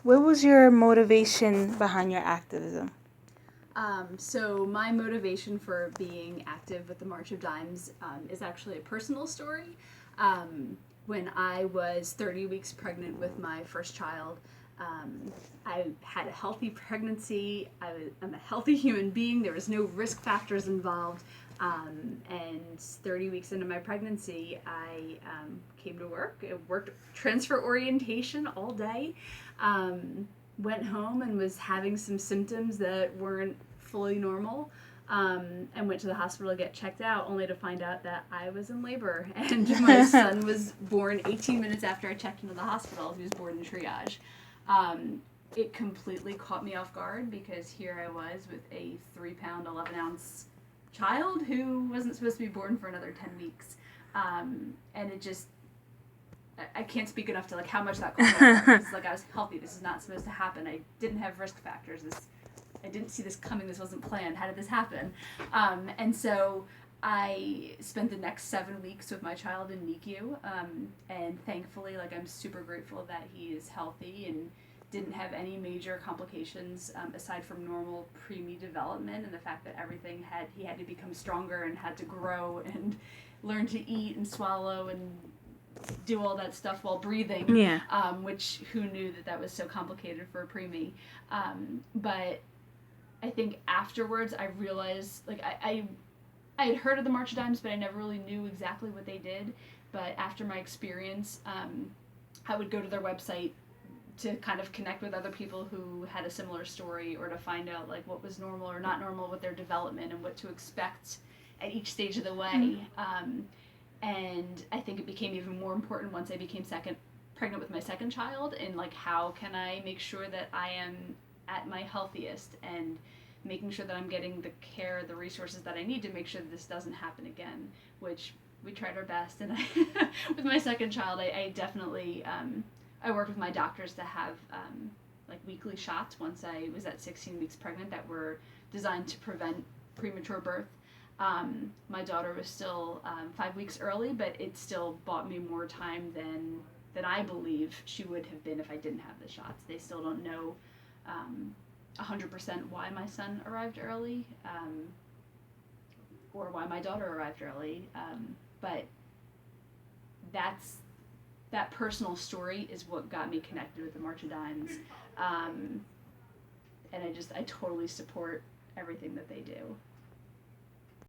What was your motivation behind your activism? So my motivation for being active with the March of Dimes is actually a personal story. When I was 30 weeks pregnant with my first child, I had a healthy pregnancy. I'm a healthy human being. There was no risk factors involved. And 30 weeks into my pregnancy, I came to work. I worked transfer orientation all day. Went home and was having some symptoms that weren't fully normal, and went to the hospital to get checked out, only to find out that I was in labor and my son was born 18 minutes after I checked into the hospital. He was born in triage. It completely caught me off guard because here I was with a 3-pound, 11-ounce child who wasn't supposed to be born for another 10 weeks. And it just, I can't speak enough to like how much that caught me off guard. It's like I was healthy. This is not supposed to happen. I didn't have risk factors. I didn't see this coming. This wasn't planned. How did this happen? And so I spent the next 7 weeks with my child in NICU, and thankfully, like, I'm super grateful that he is healthy and didn't have any major complications aside from normal preemie development, and the fact that he had to become stronger and had to grow and learn to eat and swallow and do all that stuff while breathing. Yeah. Which who knew that was so complicated for a preemie. But I think afterwards I realized, like, I had heard of the March of Dimes, but I never really knew exactly what they did. But after my experience, I would go to their website to kind of connect with other people who had a similar story, or to find out like what was normal or not normal with their development and what to expect at each stage of the way. And I think it became even more important once I became pregnant with my second child, and like how can I make sure that I am at my healthiest, and making sure that I'm getting the care, the resources that I need to make sure that this doesn't happen again, which we tried our best. And with my second child, I definitely, I worked with my doctors to have like weekly shots once I was at 16 weeks pregnant that were designed to prevent premature birth. My daughter was still 5 weeks early, but it still bought me more time than I believe she would have been if I didn't have the shots. They still don't know 100% why my son arrived early, or why my daughter arrived early, but that personal story is what got me connected with the March of Dimes, and I totally support everything that they do.